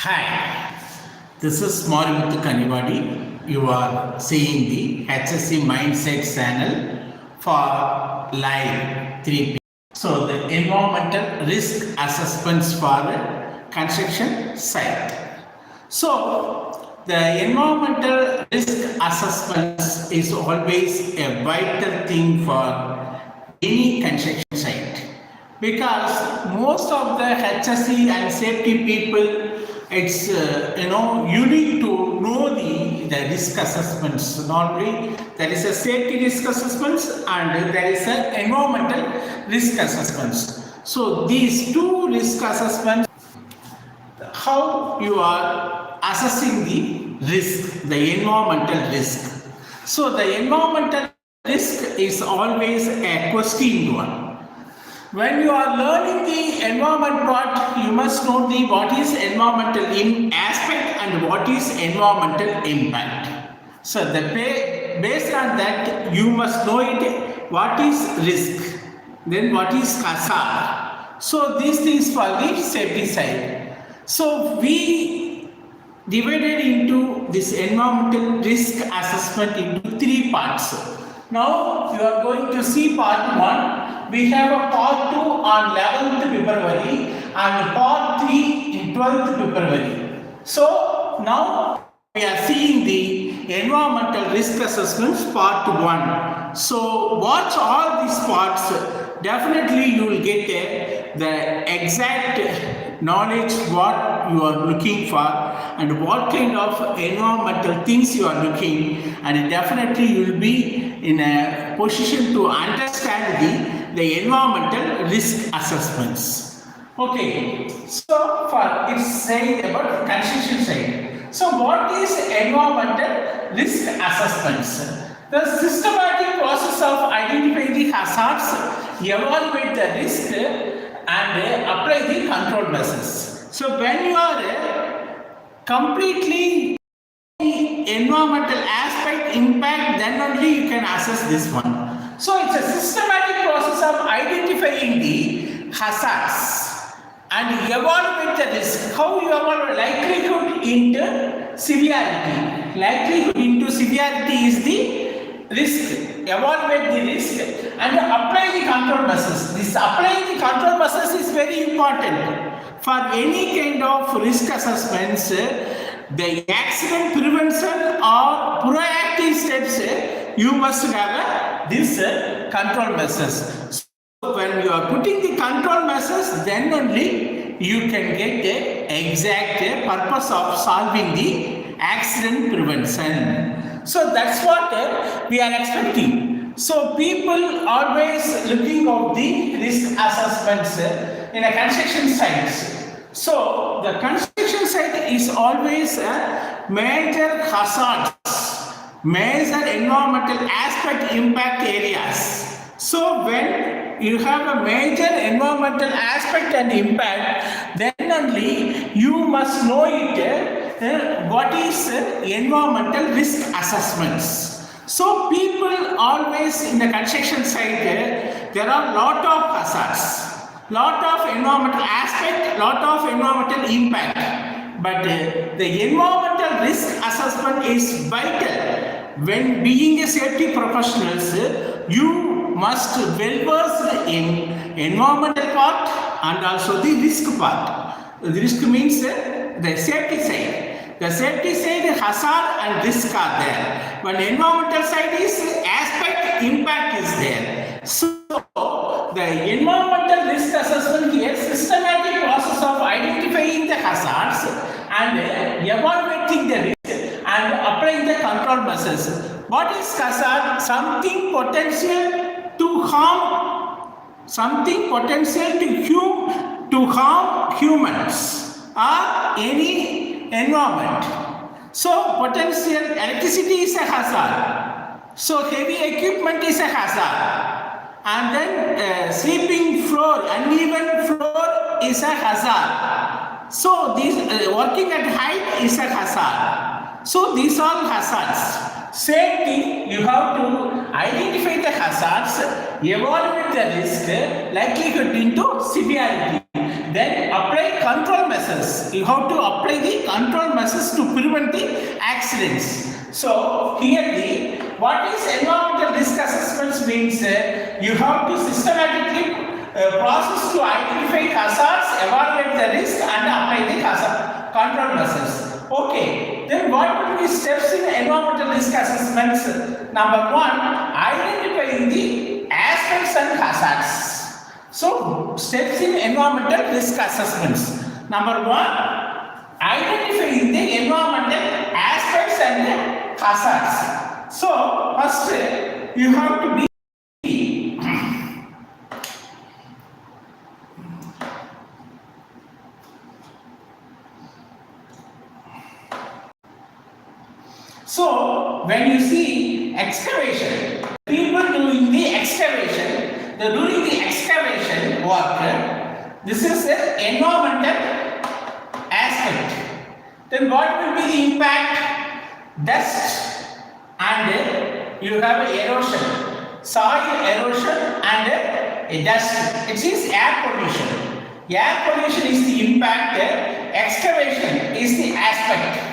Hi, this is Marivithu Kanivadi. You are seeing the HSE Mindset channel for live 3 p.m. So, the environmental risk assessments for the construction site. So, the environmental risk assessments is always a vital thing for any construction site because most of the HSE and safety people it's you need to know the risk assessments. Normally there is a safety risk assessments and there is a environmental risk assessments. So these two risk assessments, how you are assessing the risk, the environmental risk. So the environmental risk is always a questioned one. When you are learning the environment part, you must know what is environmental aspect and what is environmental impact. So based on that, you must know it. What is risk? Then what is hazard? So these things for the safety side. So we divided into this environmental risk assessment into 3 parts. Now you are going to see part 1. We have a part 2 on 11th February and part 3 in 12th February. So now we are seeing the environmental risk assessments part 1. So watch all these parts. Definitely you will get the exact knowledge what you are looking for and what kind of environmental things you are looking, and definitely you will be in a position to understand the environmental risk assessments. Okay, so for it's saying about construction site. So what is environmental risk assessments? The systematic process of identifying the hazards, evaluate the risk and apply the control measures. So when you are completely environmental aspect impact, then only you can assess this one. So it's a systematic process of identifying the hazards and evaluate the risk. How you evaluate likelihood into severity. Likelihood into severity is the risk. Evaluate the risk and apply the control measures. This applying the control measures is very important. For any kind of risk assessments, the accident prevention or proactive steps, you must have this control measures. So when you are putting the control measures, then only you can get the exact purpose of solving the accident prevention. So that's what we are expecting. So people always looking of the risk assessments in a construction sites. So the construction site is always a major hazards, major environmental aspect impact areas. So when you have a major environmental aspect and impact, then only you must know it. What is environmental risk assessments? So people always in the construction site, there are lot of hazards, lot of environmental aspect, lot of environmental impact. But the environmental risk assessment is vital. When being a safety professionals, you must well versed in environmental part and also the risk part. The risk means the safety side. The safety side, hazard and risk are there. When environmental side is aspect, impact is there. So the environmental risk assessment is a systematic process of identifying the hazards and evaluating the risk and applying the control measures. What is hazard? Something potential to harm, something potential to harm humans or any environment. So potential electricity is a hazard. So heavy equipment is a hazard. And then sleeping floor, uneven floor is a hazard. So these working at height is a hazard. So these are hazards. Same thing, you have to identify the hazards, evaluate the risk, likelihood into severity. Then apply control measures. You have to apply the control measures to prevent the accidents. So here what is environmental risk assessments means you have to systematically process to identify hazards, evaluate the risk and apply the hazard control measures. Okay, then what will be steps in environmental risk assessments? Number one, identifying the aspects and hazards. So, steps in environmental risk assessments. Number one, identifying the environmental aspects and hazards. So, first you have to be So, when you see excavation, people doing the excavation, they're doing the excavation work. This is the environmental aspect. Then what will be the impact? Dust and you have erosion, soil erosion and dust. It is air pollution. Air pollution is the impact, excavation is the aspect.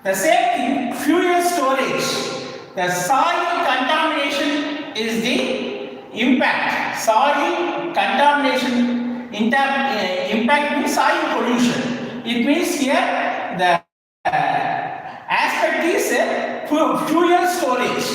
The same thing, fuel storage. The soil contamination is the impact. Soil contamination impact means soil pollution. It means here the aspect is fuel storage.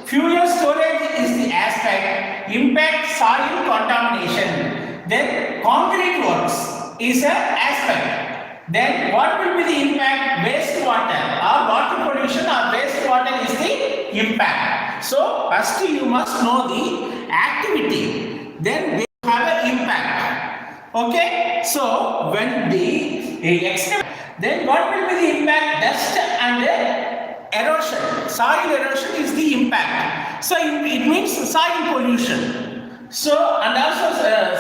Fuel storage is the aspect. Impact soil contamination. Then concrete works is an aspect. Then what will be the impact? Wastewater or water pollution or wastewater is the impact. So first you must know the activity, then they have an impact. Okay, so when the excavation, then what will be the impact? Dust and erosion. Soil erosion is the impact. So it means soil pollution. So, and also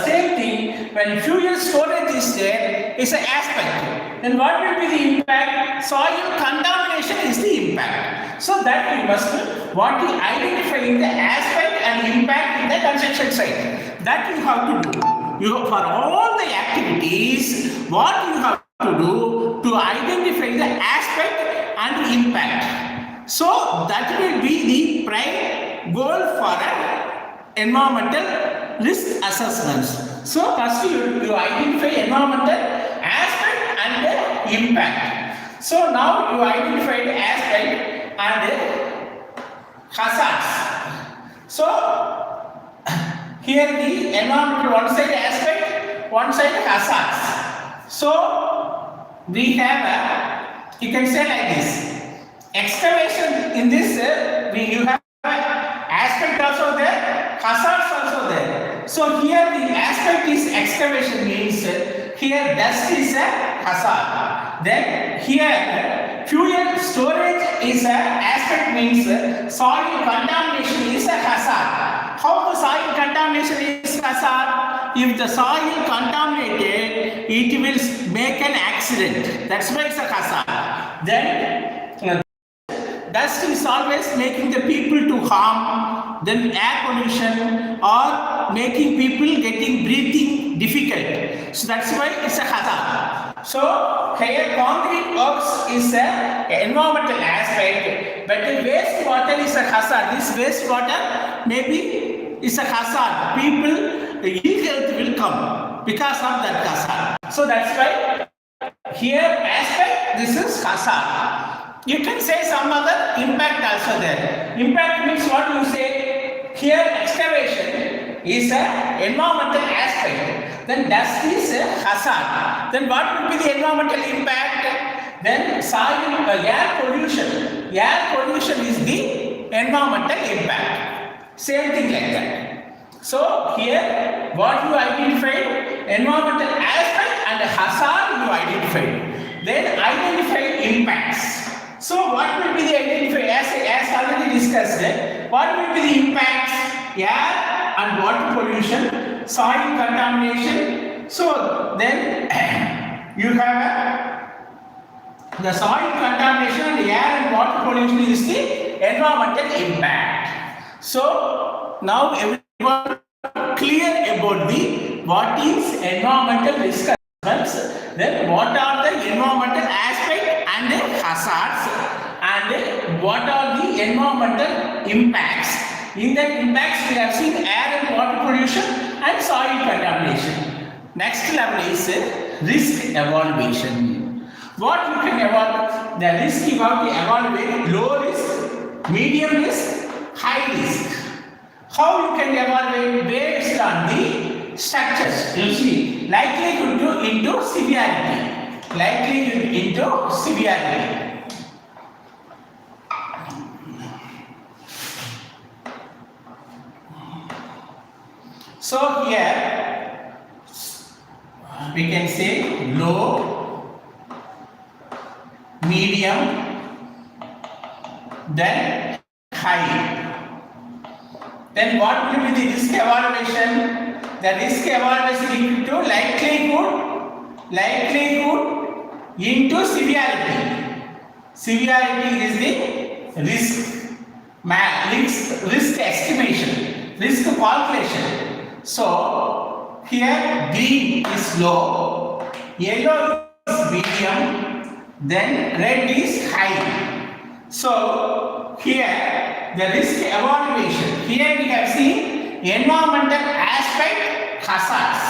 same thing, when fuel storage is there, is an aspect. Then what will be the impact? Soil contamination is the impact. So that you must what you identifying the aspect and impact in the construction site. That you have to do. For all the activities, what you have to do to identify the aspect and impact. So that will be the prime goal for an environmental risk assessments. So first you identify environmental aspect and the impact. So now you identify the aspect and the hazards. So here the environmental one side aspect, one side hazards. So we have you can say like this. Excavation in this you have aspect also there, hazards also there. So here the aspect is excavation means here dust is a hazard. Then here fuel storage is a aspect means soil contamination is a hazard. How the soil contamination is hazard? If the soil contaminated, it will make an accident. That's why it's a hazard. Then dust is always making the people to harm, then air pollution or making people getting breathing difficult. So that's why it's a hazard. So here concrete works is an environmental aspect, but the wastewater is a hazard. This wastewater maybe is a hazard. People, ill health will come because of that hazard. So that's why here aspect, this is hazard. You can say some other impact also there. Impact means what you say. Here excavation is an environmental aspect. Then dust is a hazard. Then what will be the environmental impact? Then soil, air pollution. Air pollution is the environmental impact. Same thing like that. So here what you identified? Environmental aspect and hazard you identified. Then identify impacts. So what will be the identifier as already discussed? What will be the impacts? Air and water pollution, soil contamination. So then you have the soil contamination and air and water pollution is the environmental impact. So now everyone clear about the what is environmental risk. countermeasures. Then what are the environmental aspect and the hazards, and what are the environmental impacts. In that impacts we have seen air and water pollution and soil contamination. Next level is risk evaluation. What you can evaluate? The risk you have to evaluate: low risk, medium risk, high risk. How you can evaluate? Based on the structures. You see, likelihood into severity. Likelihood into severity. So here we can say low, medium, then high. Then what will be the risk evaluation? The risk evaluation equal to likelihood into severity. Severity is the risk estimation, risk calculation. So here green is low, yellow is medium, then red is high. So here the risk evaluation. Here we have seen environmental aspect, hazards.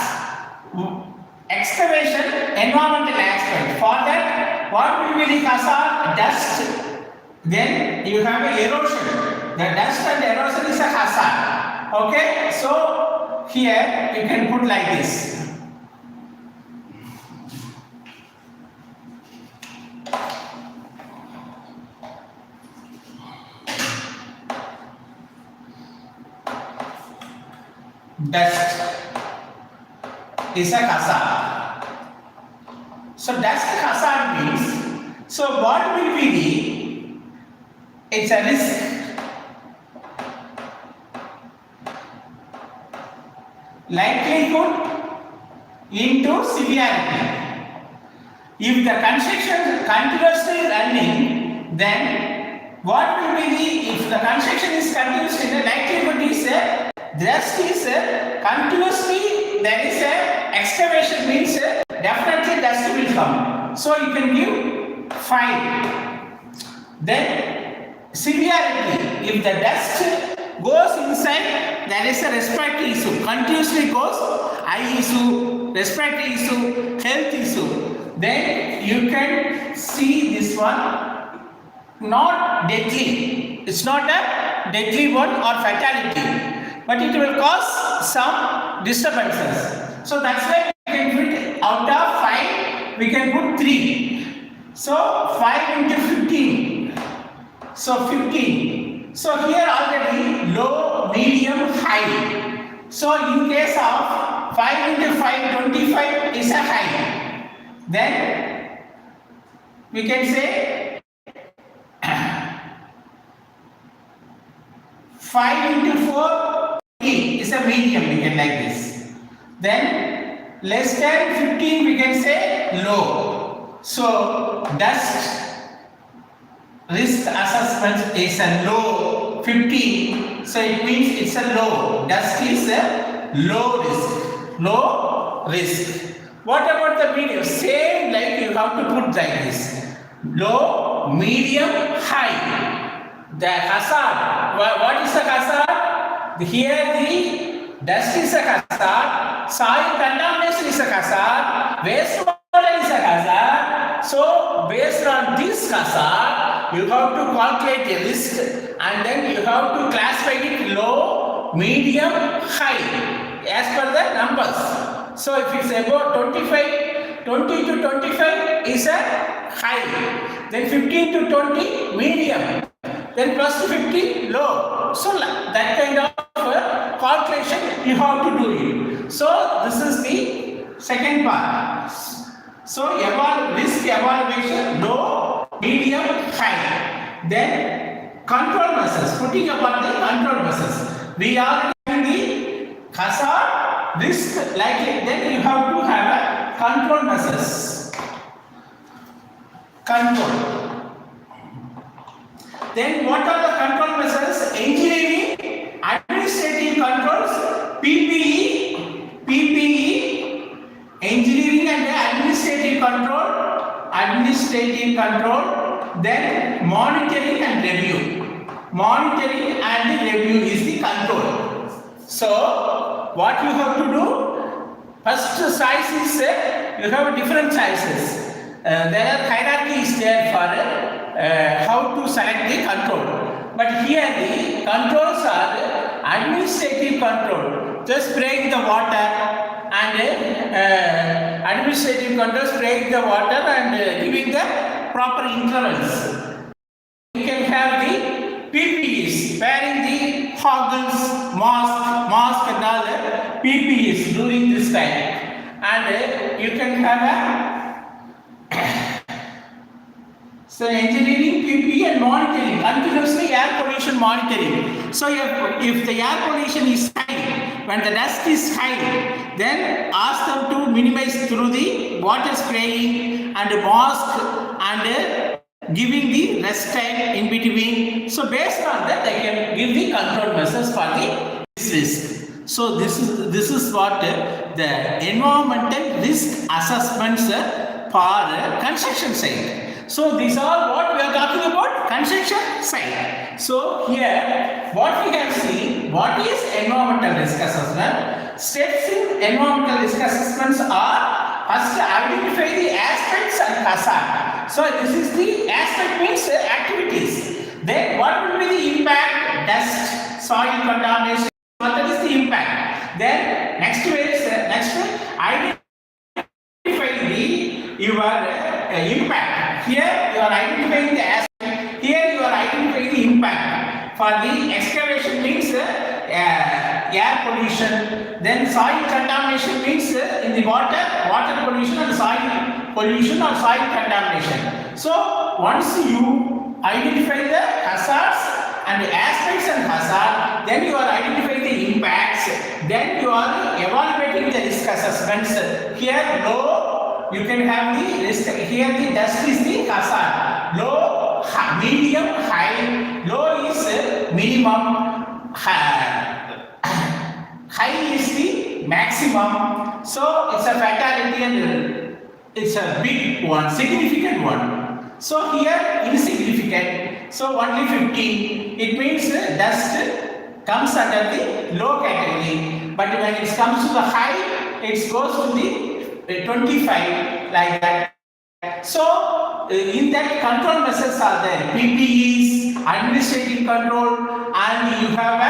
Excavation, environmental aspect. For that, what will be the hazard? Dust. Then you have a erosion. The dust and erosion is a hazard. Okay, so here you can put like this. Dust is a hazard. So dust hazard means, so what will be the, it's a risk. Likelihood into severity. If the construction continuously running, then what will be the, if the construction is continuously, the likelihood is dust is continuously, there is a excavation means definitely dust will come. So you can give 5. Then severity, if the dust goes inside, there is a respiratory issue, continuously goes, eye issue, respiratory issue, health issue. Then you can see this one, not deadly. It's not a deadly one or fatality, but it will cause some disturbances. So that's why we can put out of 5, we can put 3. So 5 into 15. So 15. So here already low, medium, high. So in case of 5 into 5, 25 is a high. Then we can say 5 into 4 is a medium, we can like this. Then less than 15 we can say low. So dust risk assessment is a low, 15. So it means it's a low. Dust is a low risk. Low risk. What about the medium? Same like you have to put like this. Low, medium, high. The hazard. What is the hazard? Here the dust is a hazard. Soil contamination is a hazard. Wastewater is a hazard. So based on this hazard, you have to calculate a risk and then you have to classify it low, medium, high as per the numbers. So if it's above 25, 20 to 25 is a high, then 15 to 20 medium, then plus to 50 low. So that kind of calculation you have to do it. So this is the second part. So risk evaluation low, medium, high. Then control measures. Putting upon the control measures. We are in the hazard, risk, likely. Then you have to have a control measures. Control. Then what are the control measures? Engineering, administrative controls, PPE, engineering and administrative then monitoring and review. Monitoring and review is the control. So what you have to do? First choice is you have different choices. There are hierarchies there for how to select the control. But here the controls are administrative control. Just spraying the water and administrative control, spraying the water and giving the proper intervals. You can have the PPEs, wearing the goggles, mask and all the PPEs during this time. And you can have so engineering, PPE and monitoring, continuously air pollution monitoring. So if the air pollution is high, when the dust is high, then ask them to minimize through the water spraying and mask and giving the rest time in between. So based on that, they can give the control measures for the risk. So this is what the environmental risk assessments for construction site. So these are what we are talking about, construction site. So here what we have seen, what is environmental risk assessment? Steps in environmental risk assessments are first identify the aspects and hazard. So this is the aspect means activities. Then what will be the impact? Dust, soil contamination. What is the impact? Then next way identify your impact. Here you are identifying the aspect. Here you are identifying the impact. For the excavation means air pollution. Then soil contamination means in the water pollution and soil pollution or soil contamination. So once you identify the hazards and the aspects and hazard, then you are identifying the impacts. Then you are evaluating the risk assessments. Here low. You can have the risk. Here the dust is the hazard. Low, medium, high. Low is minimum. High is the maximum. So it's a fatality and it's a big one, significant one. So here insignificant. So only 15. It means dust comes under the low category. But when it comes to the high, it goes to the 25 like that. So in that control measures are there, PPEs, administrative control, and you have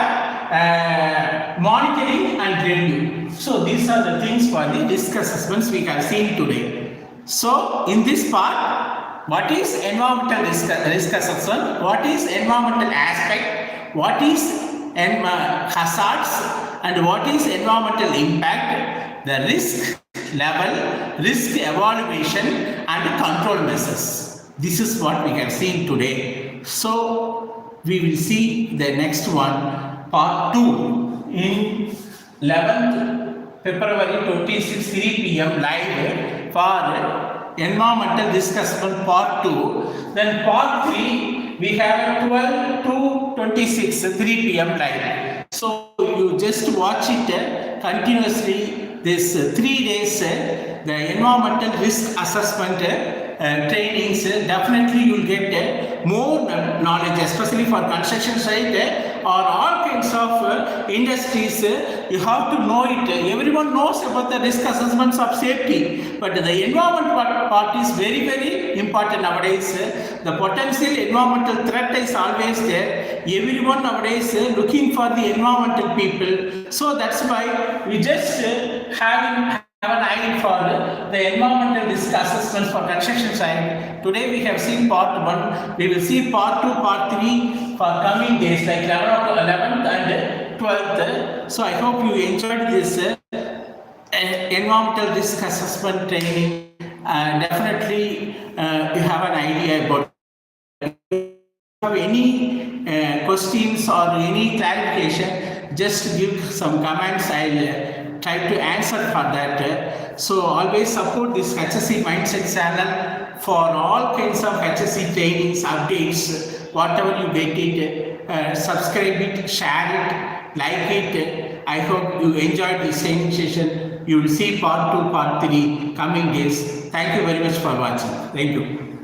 a monitoring and review. So these are the things for the risk assessments we have seen today. So in this part, what is environmental risk assessment? What is environmental aspect? What is hazards? And what is environmental impact? The risk level, risk evaluation and control measures. This is what we have seen today. So we will see the next one, part 2 in 11th February 26, 3 p.m. live for environmental risk assessment part 2. Then part 3 we have 12 to 26 3 p.m. live. So you just watch it continuously. This 3 days, the environmental risk assessment trainings, definitely you will get more knowledge, especially for construction site or all kinds of industries. You have to know it. Everyone knows about the risk assessments of safety, but the environment part is very, very important nowadays. The potential environmental threat is always there. Everyone nowadays looking for the environmental people. So that's why we just have an eye for the environmental risk assessments for construction site. Today we have seen part 1. We will see part 2, part 3 for coming days like 11th and 12th. So I hope you enjoyed this environmental risk assessment training. Definitely you have an idea about it. If you have any questions or any clarification, just give some comments. I'll try to answer for that. So always support this HSE Mindset channel for all kinds of HSE trainings, updates, whatever you get it. Subscribe it, share it, like it. I hope you enjoyed this training session. You will see part 2, part 3 coming days. Thank you very much for watching. Thank you.